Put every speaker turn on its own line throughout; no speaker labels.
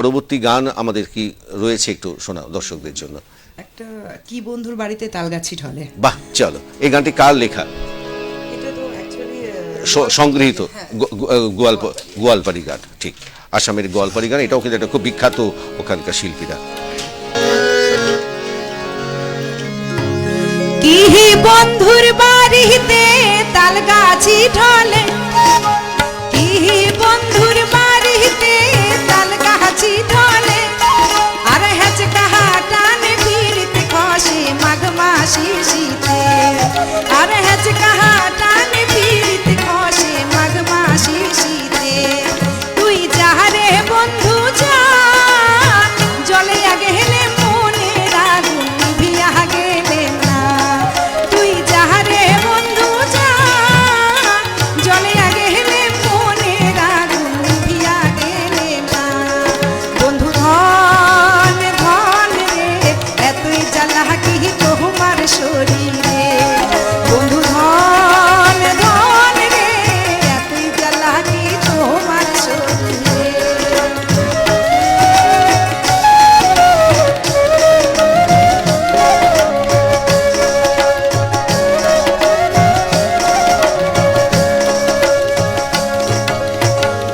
পরবর্তী গান আমাদের কি রয়েছে একটু শোনাও দর্শকদের জন্য।
একটা কি বন্ধুর বাড়িতে তালগাছি ঢলে।
বাহ, চলো। এই গানটি কার লেখা?
এটা তো অ্যাকচুয়ালি
সংগৃহীত গোয়ালপাড়ি গান, ঠিক, আসামের গোয়ালপাড়ি গান। এটাও কিন্তু একটা খুব বিখ্যাত ওখানকার শিল্পীরা।
কি বন্ধুর বাড়িতে তালগাছি ঢলে, কি বন্ধুর বাড়িতে তালগাছি ঢলে, আর হেচ কাহা টানে পিড়িতে খসে মাঘ মাসি শীতে, আর হেচ কাহা টানে পিড়িতে খসে মাঘ মাসি শীতে। তুই যাহারে বন্ধু যা, জলে আগে হেলে মনে রাগুন নিভিয়া গেলে না। তুই যাহারে বন্ধু যা, জলে আগে হেলে মনে রাগুন নিভিয়া গেলে না। বন্ধু ধন ধন রে, এতই জ্বালা কি তোমার শরীরে। বন্ধু ধন ধন রে, এতই জ্বালা কি তোমার শরীরে।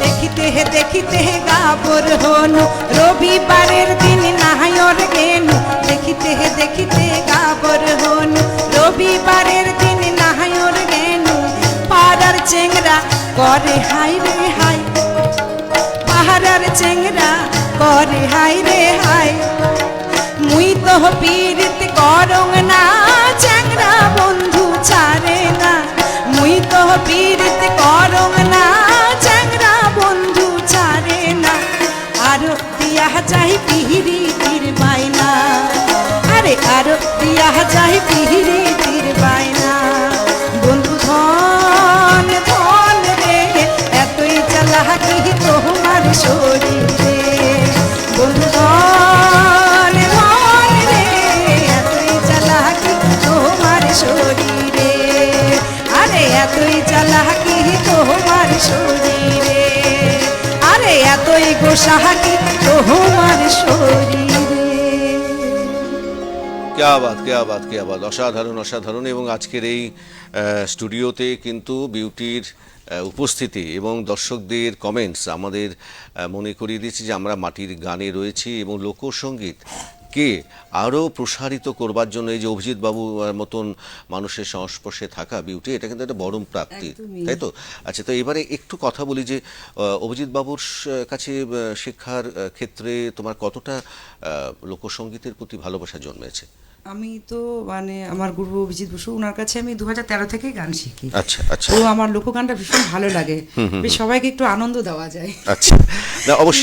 দেখিতে হে দেখিতে হে গাবর হনু, রবিবারের দিন নাহায়র গেনু। দেখিতে হে দেখিতে গাবর হনু, রবিবারের দিন নাহায়র গেনু। পাড়ার চেংরা করে হাই রে হাই, পাহাড়ার চেংরা করে হাই রে হাই। মুই তো পীড়িত করং না, চেংরা বন্ধু ছাড়ে না। মুই তো পীড়িত করং না, চেংরা বন্ধু ছাড়ে না। আরো দিয়া যাই পিহিরিতির বাইনা, আরে আরো দিয়া যাই পিহিরিতির বাইনা। বন্ধু ধন ধন রে, এতই জ্বালা কি তোমার শরীরে। বন্ধু ধন ধন রে, এতই জ্বালা কি তোমার শরীরে। আরে এতই জ্বালা কি তোমার শরীরে, আরে এতই গোসা কি তোমার শরীরে।
क्या बात, क्या बात, क्या बात, অসাধারণ অসাধারণ। এবং আজকের এই স্টুডিওতে কিন্তু বিউটির উপস্থিতি এবং দর্শকদের কমেন্টস আমাদের মনে করিয়ে দিয়েছে যে আমরা মাটির গানে রয়েছি এবং লোকসঙ্গীত কে আরও প্রসারিত করবার জন্য এই যে অভিজিৎ বাবু মতন মানুষের সংস্পর্শে থাকা বিউটি, এটা কিন্তু একটা বড় প্রাপ্তি, তাই তো? আচ্ছা, তো এবারে একটু কথা বলি যে অভিজিৎ বাবুর কাছে শিক্ষার ক্ষেত্রে তোমার কতটা লোকসঙ্গীতের প্রতি ভালোবাসা জন্মেছে?
আমি তো মানে আমার গুরু অভিজিৎ বসু, ওনার কাছে আমি 2013 থেকে গান শিখি।
আচ্ছা আচ্ছা।
তো আমার লোকগানটা ভীষণ ভালো লাগে, বেশ সবাইকে একটু আনন্দ দেওয়া যায়।
আচ্ছা, না অবশ্যই।